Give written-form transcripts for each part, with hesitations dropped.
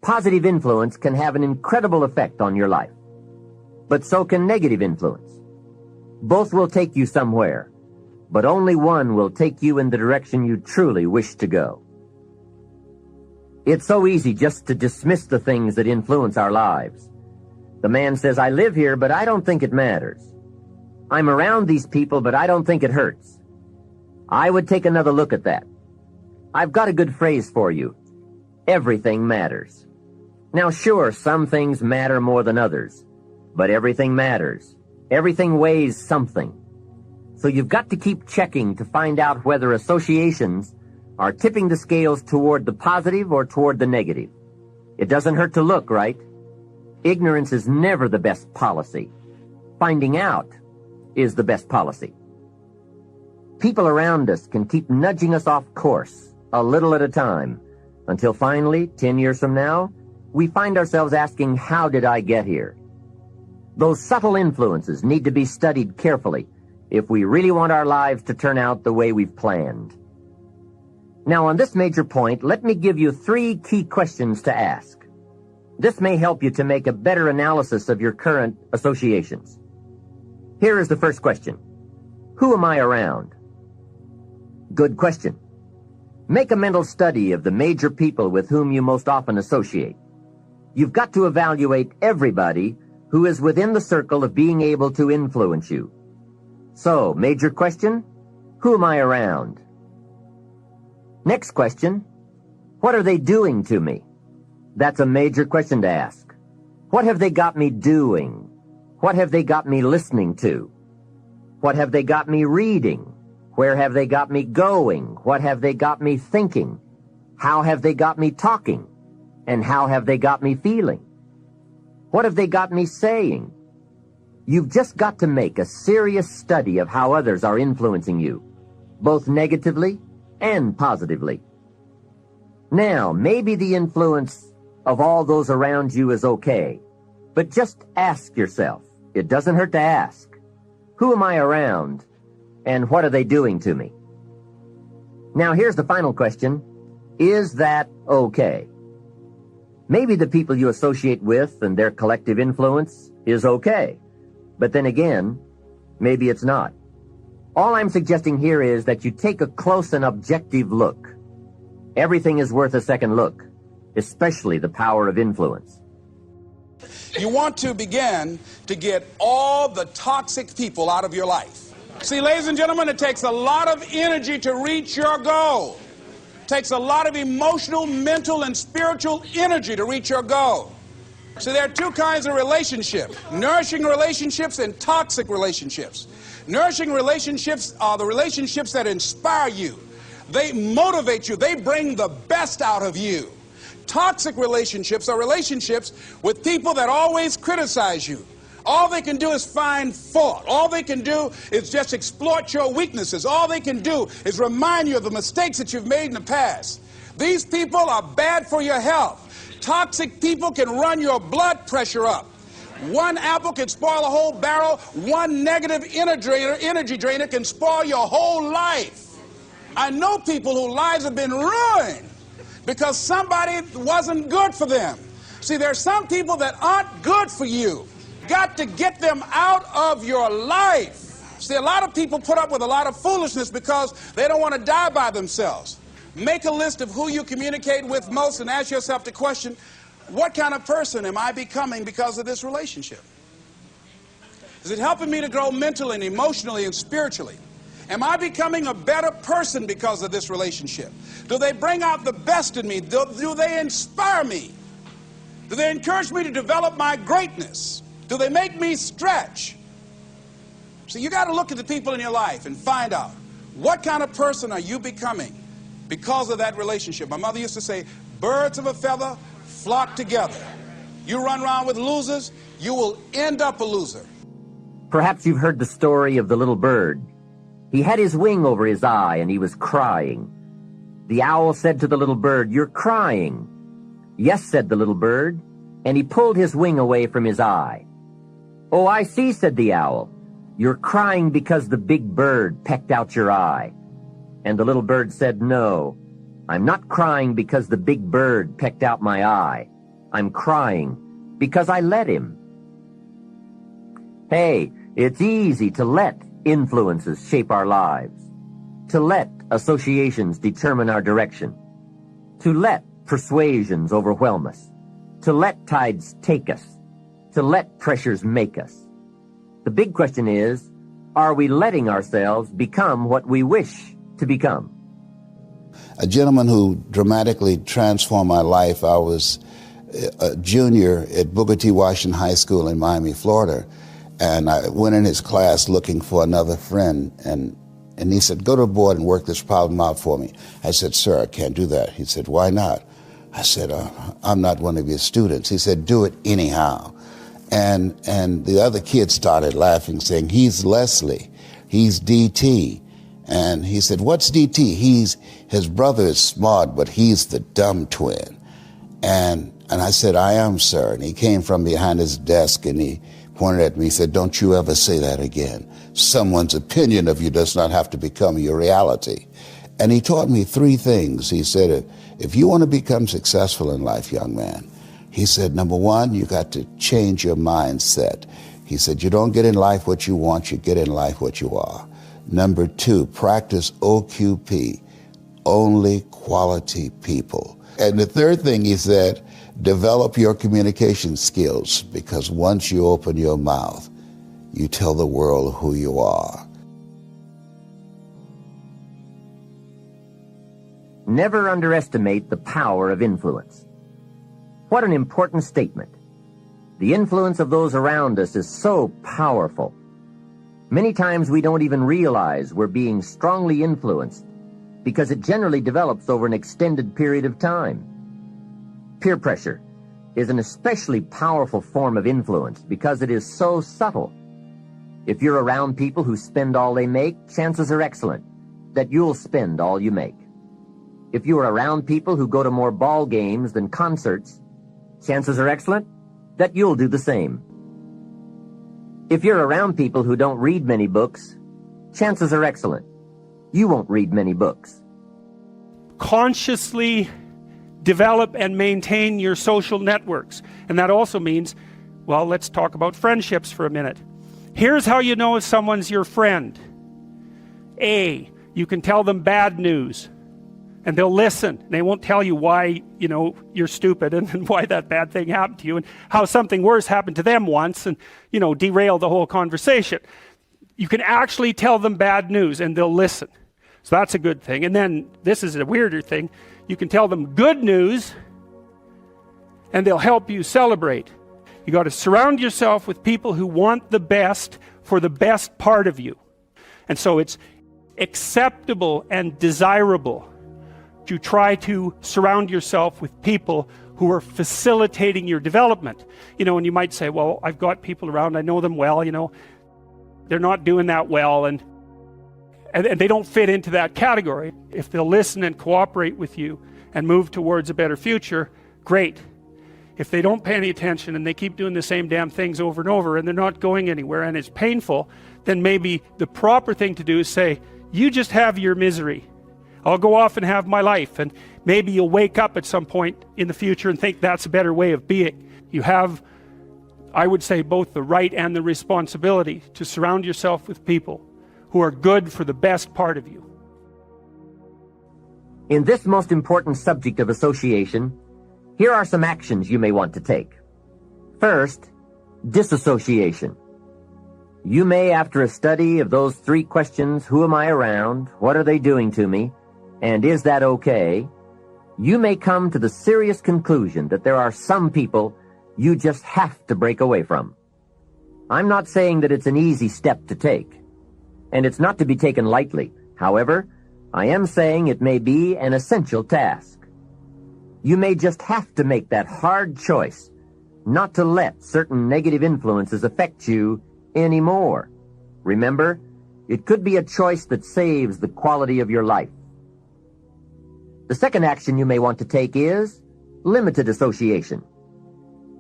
Positive influence can have an incredible effect on your life, but so can negative influence. Both will take you somewhere, but only one will take you in the direction you truly wish to go. It's so easy just to dismiss the things that influence our lives. The man says, I live here, but I don't think it matters. I'm around these people, but I don't think it hurts. I would take another look at that. I've got a good phrase for you. Everything matters. Now, sure, some things matter more than others, but everything matters. Everything weighs something. So you've got to keep checking to find out whether associations are tipping the scales toward the positive or toward the negative. It doesn't hurt to look, right? Ignorance is never the best policy. Finding out is the best policy. People around us can keep nudging us off course, a little at a time, until finally, 10 years from now, we find ourselves asking, how did I get here? Those subtle influences need to be studied carefully if we really want our lives to turn out the way we've planned. Now, on this major point, let me give you 3 key questions to ask. This may help you to make a better analysis of your current associations. Here is the first question. Who am I around? Good question. Make a mental study of the major people with whom you most often associate. You've got to evaluate everybody who is within the circle of being able to influence you. So, major question, who am I around? Next question, what are they doing to me? That's a major question to ask. What have they got me doing? What have they got me listening to? What have they got me reading? Where have they got me going? What have they got me thinking? How have they got me talking? And how have they got me feeling? What have they got me saying? You've just got to make a serious study of how others are influencing you, both negatively and positively. Now, maybe the influence of all those around you is okay, but just ask yourself. It doesn't hurt to ask. Who am I around, and what are they doing to me? Now, here's the final question. Is that okay? Maybe the people you associate with and their collective influence is okay, but then again, maybe it's not. All I'm suggesting here is that you take a close and objective look. Everything is worth a second look, especially the power of influence. You want to begin to get all the toxic people out of your life. See, ladies and gentlemen, it takes a lot of energy to reach your goal. It takes a lot of emotional, mental, and spiritual energy to reach your goal. So there are 2 kinds of relationships, nourishing relationships and toxic relationships. Nourishing relationships are the relationships that inspire you. They motivate you. They bring the best out of you. Toxic relationships are relationships with people that always criticize you. All they can do is find fault. All they can do is just exploit your weaknesses. All they can do is remind you of the mistakes that you've made in the past. These people are bad for your health. Toxic people can run your blood pressure up. One apple can spoil a whole barrel. One negative energy drainer can spoil your whole life. I know people whose lives have been ruined because somebody wasn't good for them. See, there are some people that aren't good for you. Got to get them out of your life. See, a lot of people put up with a lot of foolishness because they don't want to die by themselves. Make a list of who you communicate with most and ask yourself the question, what kind of person am I becoming because of this relationship? Is it helping me to grow mentally and emotionally and spiritually? Am I becoming a better person because of this relationship? Do they bring out the best in me? Do they inspire me? Do they encourage me to develop my greatness? Do they make me stretch? So you got to look at the people in your life and find out what kind of person are you becoming because of that relationship. My mother used to say, birds of a feather flock together. You run around with losers, you will end up a loser. Perhaps you've heard the story of the little bird. He had his wing over his eye and he was crying. The owl said to the little bird, "You're crying." "Yes," said the little bird, and he pulled his wing away from his eye. "Oh, I see," said the owl. "You're crying because the big bird pecked out your eye." And the little bird said, "No, I'm not crying because the big bird pecked out my eye. I'm crying because I let him. Hey, it's easy to let influences shape our lives, to let associations determine our direction, to let persuasions overwhelm us, to let tides take us, to let pressures make us. The big question is, are we letting ourselves become what we wish to become? A gentleman who dramatically transformed my life, I was a junior at Booker T. Washington High School in Miami, Florida, and I went in his class looking for another friend, and he said, go to the board and work this problem out for me. I said, sir, I can't do that. He said, why not? I said, I'm not one of your students. He said, do it anyhow. And the other kids started laughing, saying, he's Leslie, he's DT. And he said, what's DT? His brother is smart, but he's the dumb twin. And I said, I am, sir. And he came from behind his desk and he pointed at me. He said, don't you ever say that again. Someone's opinion of you does not have to become your reality. And he taught me three things. He said, if you want to become successful in life, young man, he said, number one, you got to change your mindset. He said, you don't get in life what you want, you get in life what you are. Number two, practice OQP, only quality people. And the third thing he said, develop your communication skills, because once you open your mouth, you tell the world who you are. Never underestimate the power of influence. What an important statement. The influence of those around us is so powerful. Many times we don't even realize we're being strongly influenced because it generally develops over an extended period of time. Peer pressure is an especially powerful form of influence because it is so subtle. If you're around people who spend all they make, chances are excellent that you'll spend all you make. If you are around people who go to more ball games than concerts, chances are excellent that you'll do the same. If you're around people who don't read many books, chances are excellent you won't read many books. Consciously develop and maintain your social networks. And that also means, well, let's talk about friendships for a minute. Here's how you know if someone's your friend. A, you can tell them bad news and they'll listen. They won't tell you why, you're stupid and why that bad thing happened to you and how something worse happened to them once and, derail the whole conversation. You can actually tell them bad news and they'll listen. So that's a good thing. And then this is a weirder thing. You can tell them good news and they'll help you celebrate. You got to surround yourself with people who want the best for the best part of you. And so it's acceptable and desirable to try to surround yourself with people who are facilitating your development. And you might say, well, I've got people around, I know them well, they're not doing that well and they don't fit into that category. If they'll listen and cooperate with you and move towards a better future, great. If they don't pay any attention and they keep doing the same damn things over and over and they're not going anywhere and it's painful, then maybe the proper thing to do is say, you just have your misery. I'll go off and have my life. And maybe you'll wake up at some point in the future and think that's a better way of being. You have, I would say, both the right and the responsibility to surround yourself with people who are good for the best part of you. In this most important subject of association, here are some actions you may want to take. First, disassociation. You may, after a study of those three questions, who am I around, what are they doing to me, and is that okay, you may come to the serious conclusion that there are some people you just have to break away from. I'm not saying that it's an easy step to take, and it's not to be taken lightly. However, I am saying it may be an essential task. You may just have to make that hard choice not to let certain negative influences affect you anymore. Remember, it could be a choice that saves the quality of your life. The second action you may want to take is limited association.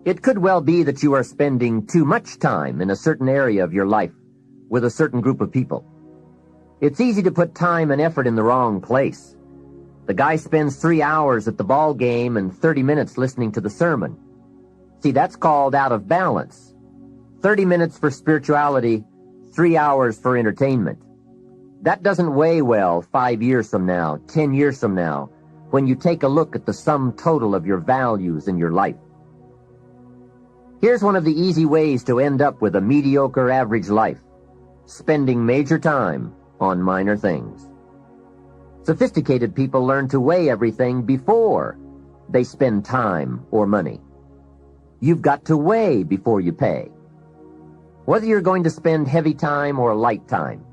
It could well be that you are spending too much time in a certain area of your life with a certain group of people. It's easy to put time and effort in the wrong place. The guy spends 3 hours at the ball game and 30 minutes listening to the sermon. See, that's called out of balance. 30 minutes for spirituality, 3 hours for entertainment. That doesn't weigh well 5 years from now, 10 years from now, when you take a look at the sum total of your values in your life. Here's one of the easy ways to end up with a mediocre average life: spending major time on minor things. Sophisticated people learn to weigh everything before they spend time or money. You've got to weigh before you pay. Whether you're going to spend heavy time or light time,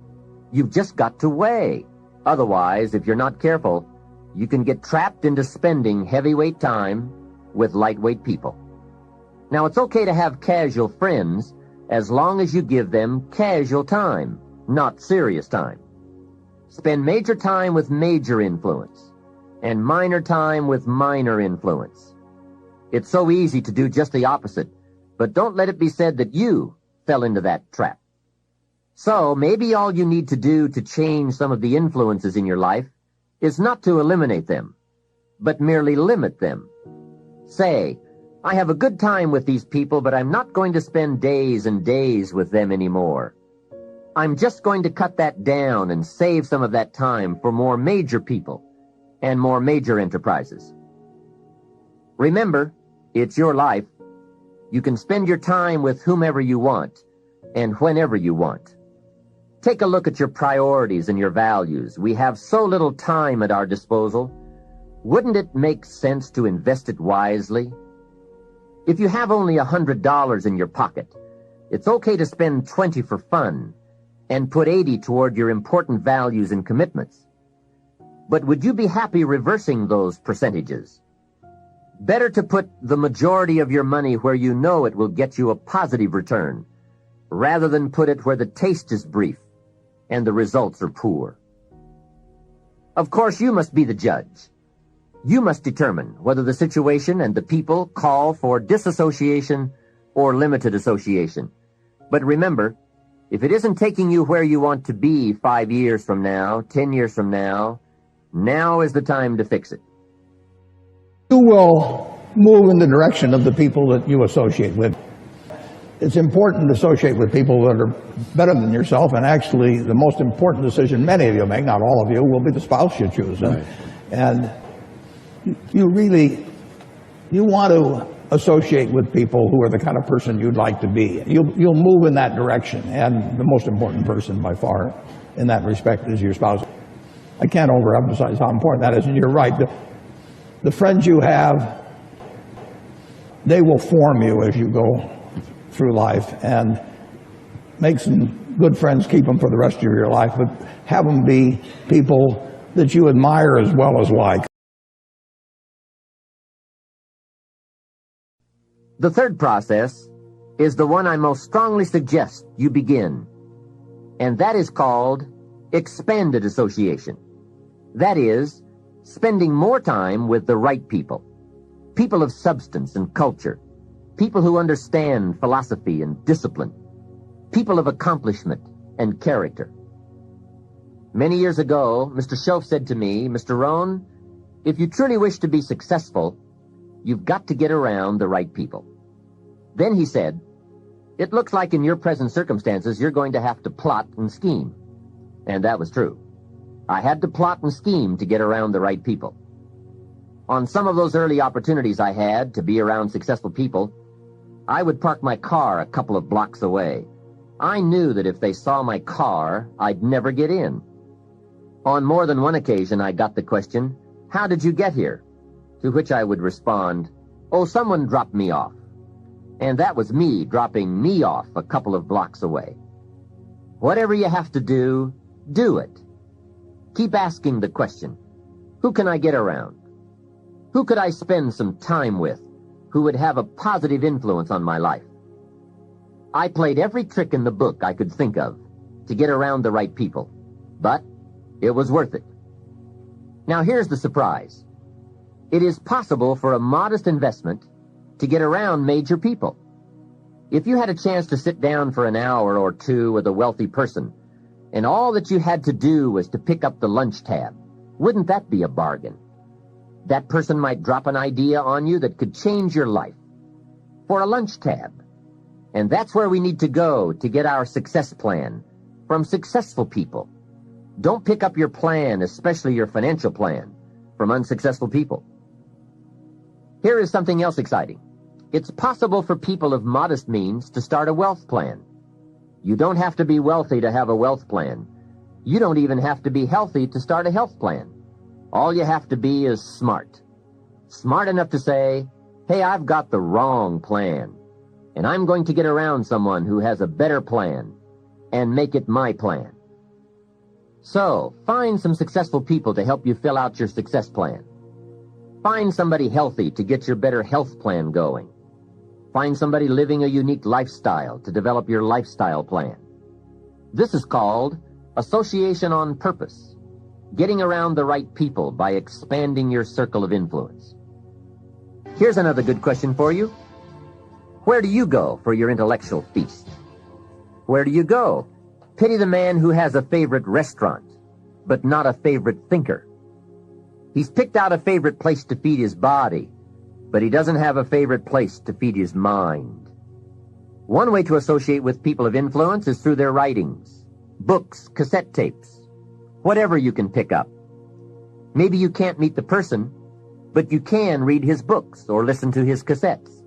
you've just got to weigh. Otherwise, if you're not careful, you can get trapped into spending heavyweight time with lightweight people. Now, it's okay to have casual friends as long as you give them casual time, not serious time. Spend major time with major influence and minor time with minor influence. It's so easy to do just the opposite, but don't let it be said that you fell into that trap. So maybe all you need to do to change some of the influences in your life is not to eliminate them, but merely limit them. Say, I have a good time with these people, but I'm not going to spend days and days with them anymore. I'm just going to cut that down and save some of that time for more major people and more major enterprises. Remember, it's your life. You can spend your time with whomever you want and whenever you want. Take a look at your priorities and your values. We have so little time at our disposal. Wouldn't it make sense to invest it wisely? If you have only $100 in your pocket, it's okay to spend 20 for fun and put 80 toward your important values and commitments. But would you be happy reversing those percentages? Better to put the majority of your money where you know it will get you a positive return, rather than put it where the taste is brief and the results are poor. Of course, you must be the judge. You must determine whether the situation and the people call for disassociation or limited association. But remember, if it isn't taking you where you want to be 5 years from now, 10 years from now, now is the time to fix it. You will move in the direction of the people that you associate with. It's important to associate with people that are better than yourself, and actually the most important decision many of you make, not all of you, will be the spouse you choose. Right. And you want to associate with people who are the kind of person you'd like to be. You'll move in that direction, and the most important person by far in that respect is your spouse. I can't overemphasize how important that is, and you're right. The friends you have, they will form you as you go through life, and make some good friends, keep them for the rest of your life, but have them be people that you admire as well as like. The third process is the one I most strongly suggest you begin, and that is called expanded association. That is, spending more time with the right people, people of substance and culture, people who understand philosophy and discipline, people of accomplishment and character. Many years ago, Mr. Schoaf said to me, Mr. Rohn, if you truly wish to be successful, you've got to get around the right people. Then he said, it looks like in your present circumstances you're going to have to plot and scheme. And that was true. I had to plot and scheme to get around the right people. On some of those early opportunities I had to be around successful people, I would park my car a couple of blocks away. I knew that if they saw my car, I'd never get in. On more than one occasion, I got the question, how did you get here? To which I would respond, oh, someone dropped me off. And that was me dropping me off a couple of blocks away. Whatever you have to do it. Keep asking the question, who can I get around? Who could I spend some time with who would have a positive influence on my life? I played every trick in the book I could think of to get around the right people, but it was worth it. Now here's the surprise. It is possible for a modest investment to get around major people. If you had a chance to sit down for an hour or two with a wealthy person, and all that you had to do was to pick up the lunch tab, wouldn't that be a bargain? That person might drop an idea on you that could change your life. for a lunch tab. And that's where we need to go to get our success plan, from successful people. Don't pick up your plan, especially your financial plan, from unsuccessful people. Here is something else exciting. It's possible for people of modest means to start a wealth plan. You don't have to be wealthy to have a wealth plan. You don't even have to be healthy to start a health plan. All you have to be is smart. Smart enough to say, hey, I've got the wrong plan, and I'm going to get around someone who has a better plan and make it my plan. So, find some successful people to help you fill out your success plan. Find somebody healthy to get your better health plan going. Find somebody living a unique lifestyle to develop your lifestyle plan. This is called association on purpose, getting around the right people by expanding your circle of influence. Here's another good question for you. Where do you go for your intellectual feast? Where do you go? Pity the man who has a favorite restaurant, but not a favorite thinker. He's picked out a favorite place to feed his body, but he doesn't have a favorite place to feed his mind. One way to associate with people of influence is through their writings, books, cassette tapes, whatever you can pick up. Maybe you can't meet the person, but you can read his books or listen to his cassettes.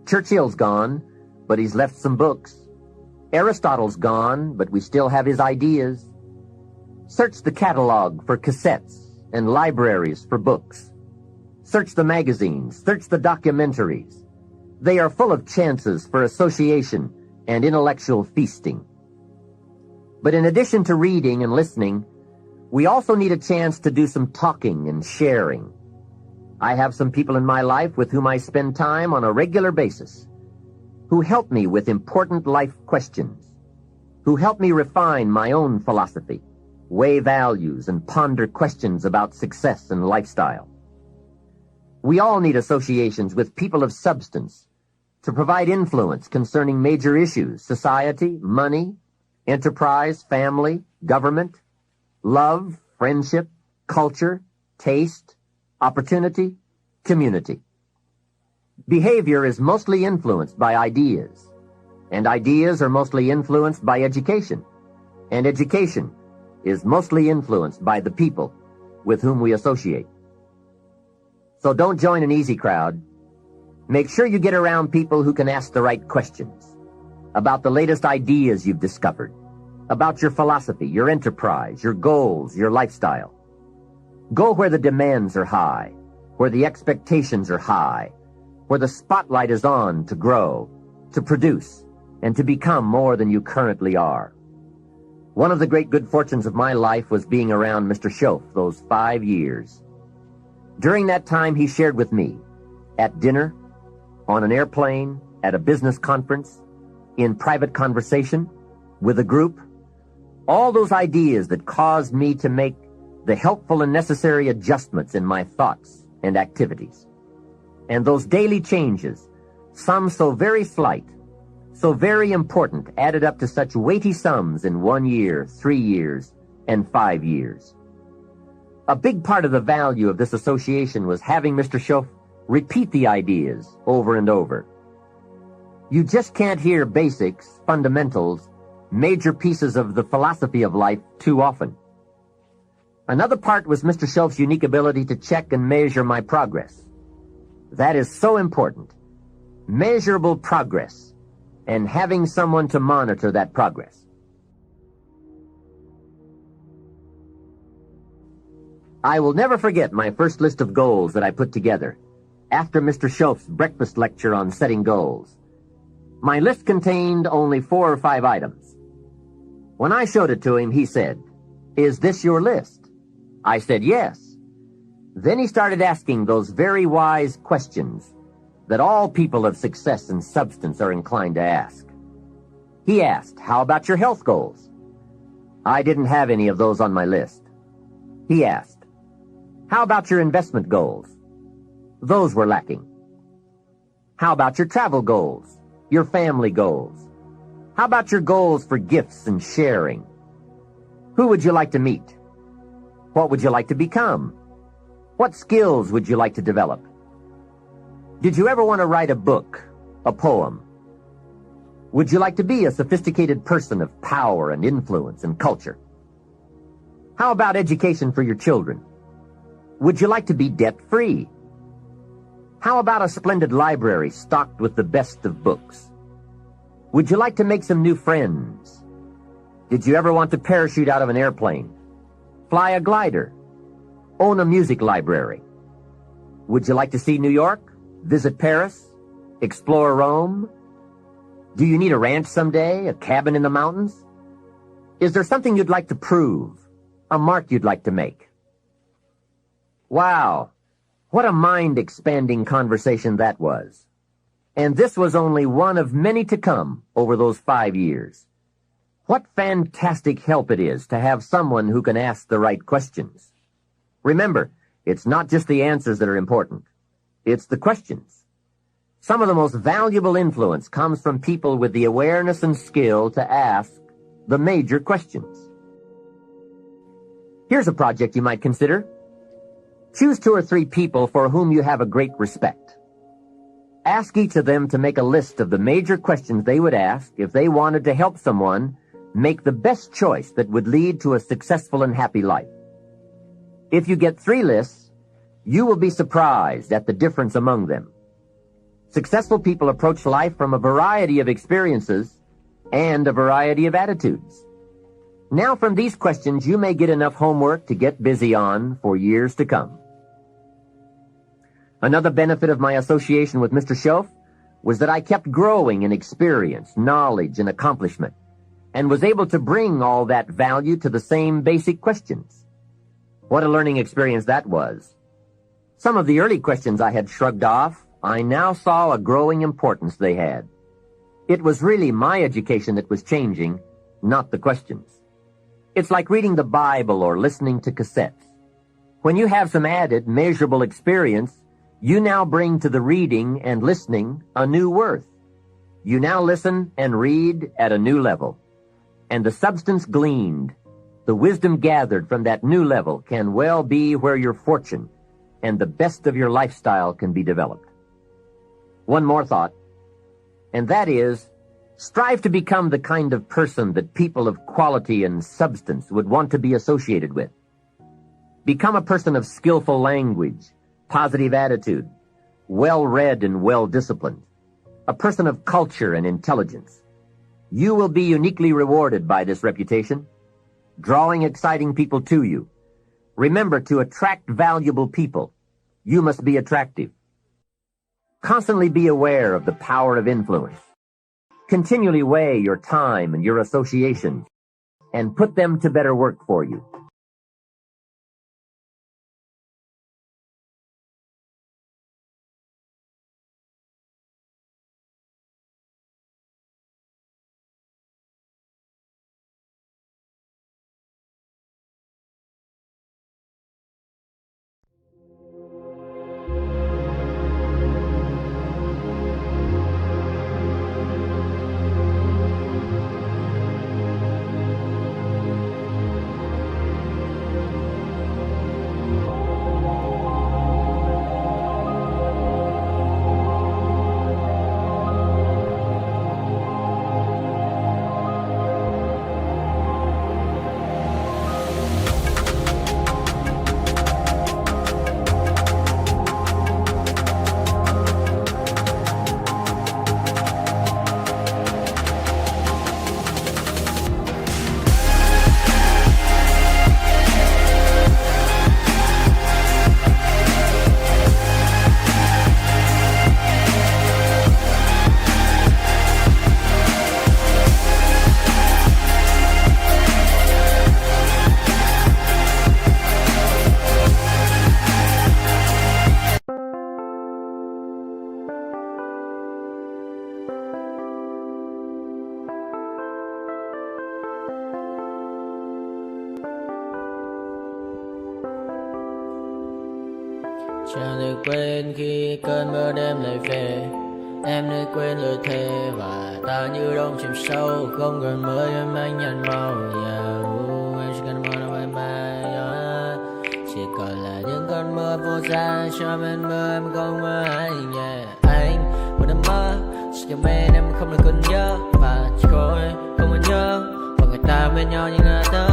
Churchill's gone, but he's left some books. Aristotle's gone, but we still have his ideas. Search the catalog for cassettes and libraries for books. Search the magazines, search the documentaries. They are full of chances for association and intellectual feasting. But in addition to reading and listening, we also need a chance to do some talking and sharing. I have some people in my life with whom I spend time on a regular basis, who help me with important life questions, who help me refine my own philosophy, weigh values, and ponder questions about success and lifestyle. We all need associations with people of substance to provide influence concerning major issues: society, money, enterprise, family, government, love, friendship, culture, taste, opportunity, community. Behavior is mostly influenced by ideas, and ideas are mostly influenced by education, and education is mostly influenced by the people with whom we associate. So don't join an easy crowd. Make sure you get around people who can ask the right questions about the latest ideas you've discovered, about your philosophy, your enterprise, your goals, your lifestyle. Go where the demands are high, where the expectations are high, where the spotlight is on to grow, to produce, and to become more than you currently are. One of the great good fortunes of my life was being around Mr. Schoaf those 5 years. During that time, he shared with me, at dinner, on an airplane, at a business conference, in private conversation, with a group, all those ideas that caused me to make the helpful and necessary adjustments in my thoughts and activities. And those daily changes, some so very slight, so very important, added up to such weighty sums in 1 year, 3 years, and 5 years. A big part of the value of this association was having Mr. Schoaf repeat the ideas over and over. You just can't hear basics, fundamentals, major pieces of the philosophy of life too often. Another part was Mr. Schoaf's unique ability to check and measure my progress. That is so important. Measurable progress, and having someone to monitor that progress. I will never forget my first list of goals that I put together after Mr. Schoaf's breakfast lecture on setting goals. My list contained only 4 or 5 items. When I showed it to him, he said, "Is this your list?" I said, "Yes." Then he started asking those very wise questions that all people of success and substance are inclined to ask. He asked, "How about your health goals?" I didn't have any of those on my list. He asked, "How about your investment goals?" Those were lacking. "How about your travel goals, your family goals? How about your goals for gifts and sharing? Who would you like to meet? What would you like to become? What skills would you like to develop?" Did you ever want to write a book, a poem? Would you like to be a sophisticated person of power and influence and culture? How about education for your children? Would you like to be debt-free? How about a splendid library stocked with the best of books? Would you like to make some new friends? Did you ever want to parachute out of an airplane? Fly a glider? Own a music library? Would you like to see New York? Visit Paris? Explore Rome? Do you need a ranch someday? A cabin in the mountains? Is there something you'd like to prove? A mark you'd like to make? Wow, what a mind-expanding conversation that was. And this was only one of many to come over those 5 years. What fantastic help it is to have someone who can ask the right questions. Remember, it's not just the answers that are important. It's the questions. Some of the most valuable influence comes from people with the awareness and skill to ask the major questions. Here's a project you might consider. Choose 2 or 3 people for whom you have a great respect. Ask each of them to make a list of the major questions they would ask if they wanted to help someone make the best choice that would lead to a successful and happy life. If you get 3 lists, you will be surprised at the difference among them. Successful people approach life from a variety of experiences and a variety of attitudes. Now from these questions, you may get enough homework to get busy on for years to come. Another benefit of my association with Mr. Schoaf was that I kept growing in experience, knowledge, and accomplishment, and was able to bring all that value to the same basic questions. What a learning experience that was. Some of the early questions I had shrugged off, I now saw a growing importance they had. It was really my education that was changing, not the questions. It's like reading the Bible or listening to cassettes. When you have some added, measurable experience, you now bring to the reading and listening a new worth. You now listen and read at a new level. And the substance gleaned, the wisdom gathered from that new level can well be where your fortune and the best of your lifestyle can be developed. One more thought, and that is, strive to become the kind of person that people of quality and substance would want to be associated with. Become a person of skillful language, positive attitude, well-read and well-disciplined, a person of culture and intelligence. You will be uniquely rewarded by this reputation, drawing exciting people to you. Remember, to attract valuable people, you must be attractive. Constantly be aware of the power of influence. Continually weigh your time and your associations and put them to better work for you. Chẳng được quên khi cơn mưa đêm lại về. Em nơi quên lời thề và ta như đông chìm sâu. Không còn mới em anh nhận màu. Em chỉ cần mơ đâu em bay. Chỉ còn là những cơn mưa vô ra cho bên mưa em không mơ hay anh một đêm mơ sẽ cho bên em không được còn nhớ và chỉ có em không còn nhớ và người ta bên nhau như ngã tớ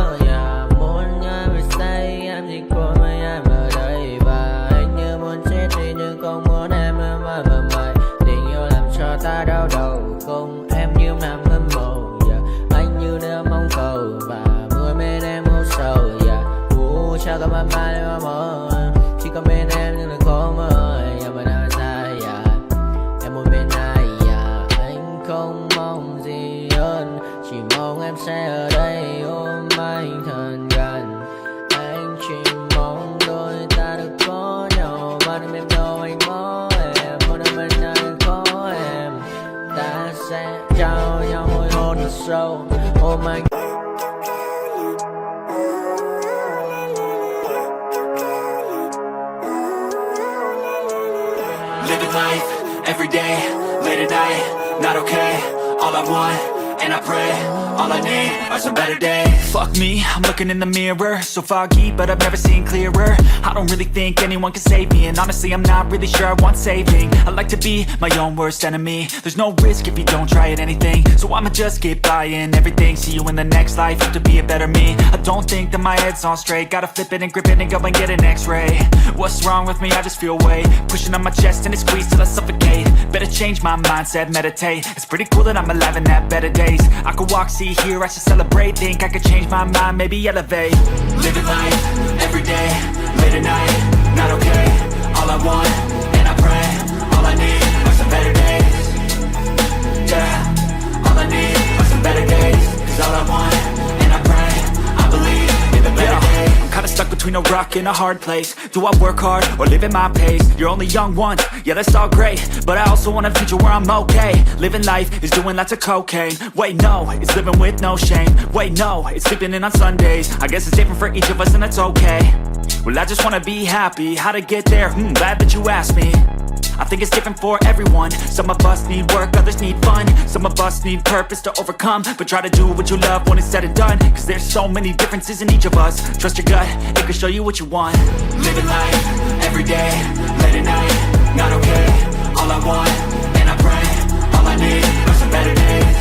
muốn nhớ về say em chỉ có mấy em ở đây và anh như muốn chết đi nhưng không muốn em mãi mãi tình yêu làm cho ta đau đầu không em như nằm mơ mộng anh như đêm mong cầu và mưa bên em hôn sầu chào cả mai mai mà mơ chỉ có bên em nhưng đừng có mơ mà đã ra em muốn bên ai anh không mong gì hơn chỉ mong em sẽ ở đây ôm anh thật gần anh chỉ mong đôi ta được có nhau mà đừng em đâu anh có em muốn ở bên anh có em ta sẽ trao nhau môi hôn thật sâu ôm anh. Living life, every day, late at night, not okay. All I want, and I pray, all I need are some better days. Fuck me, I'm looking in the mirror, so foggy, but I've never seen clearer. I don't really think anyone can save me, and honestly I'm not really sure I want saving. I like to be my own worst enemy. There's no risk if you don't try at anything, so I'ma just keep buying everything. See you in the next life, have to be a better me. I don't think that my head's on straight, gotta flip it and grip it and go and get an x-ray. What's wrong with me? I just feel weight pushing on my chest and it squeezes till I suffocate. Better change my mindset, meditate. It's pretty cool that I'm alive and have better days. I could walk, see, hear, I should celebrate. Think I could change my mind, maybe elevate. Living life, every day, late at night, not okay. All I want, and I pray, all I need are some better days. Yeah, all I need are some better days. Cause all I want, and I pray, I believe in the better days. I'm kinda stuck between a rock and a hard place. Do I work hard or live at my pace? You're only young once, yeah that's all great, but I also want a future where I'm okay. Living life is doing lots of cocaine. Wait no, it's living with no shame. Wait no, it's sleeping in on Sundays. I guess it's different for each of us and that's okay. Well I just wanna be happy, how to get there? Glad that you asked me. I think it's different for everyone. Some of us need work, others need fun. Some of us need purpose to overcome. But try to do what you love when it's said and done. Cause there's so many differences in each of us. Trust your gut, it can show you what you want. Living life, every day, late at night, not okay. All I want, and I pray, all I need are some better days.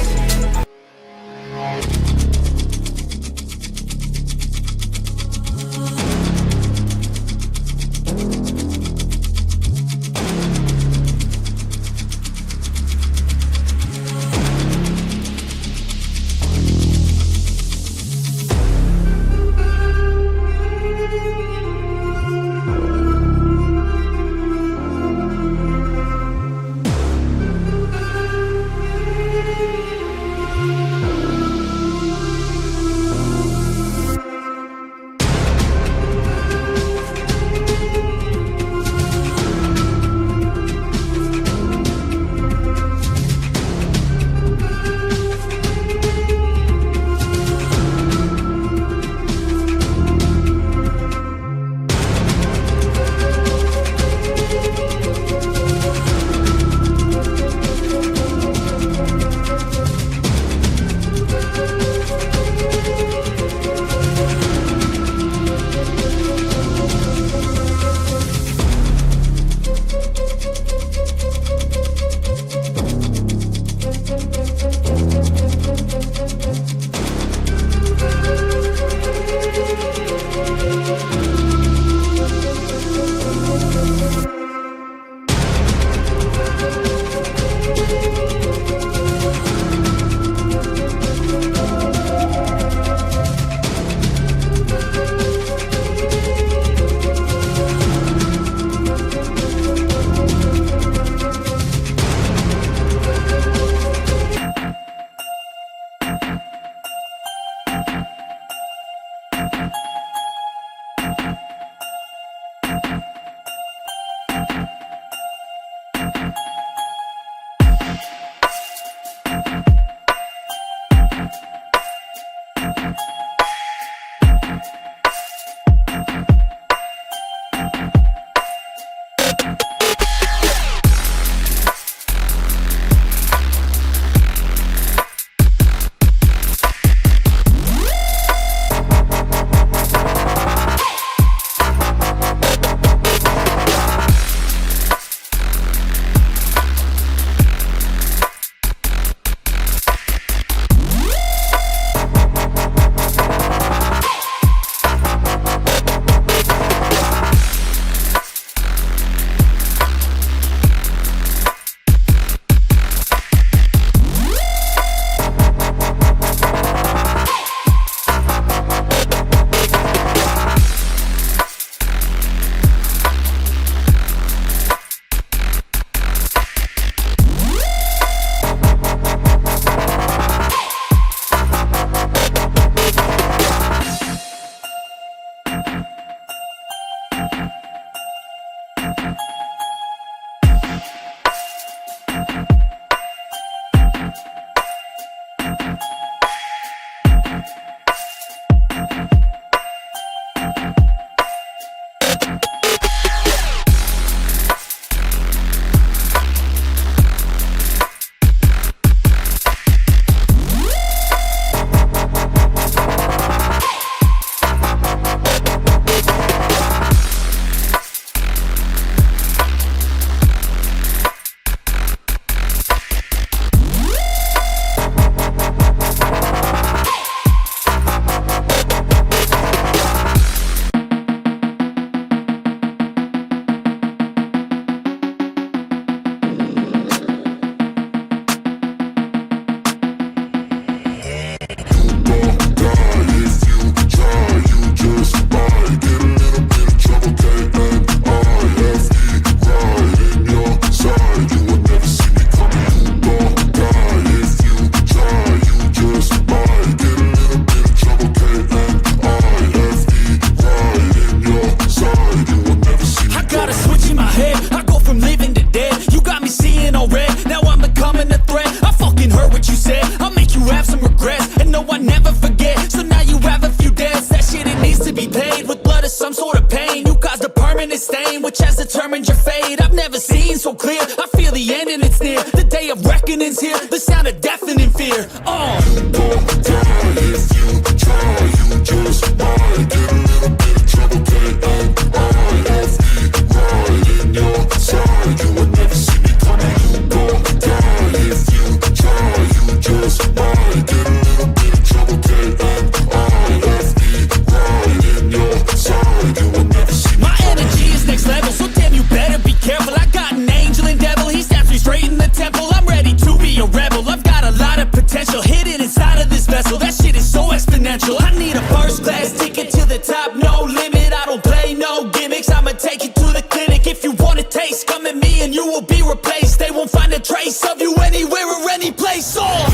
Come at me and you will be replaced. They won't find a trace of you anywhere or any place. Oh.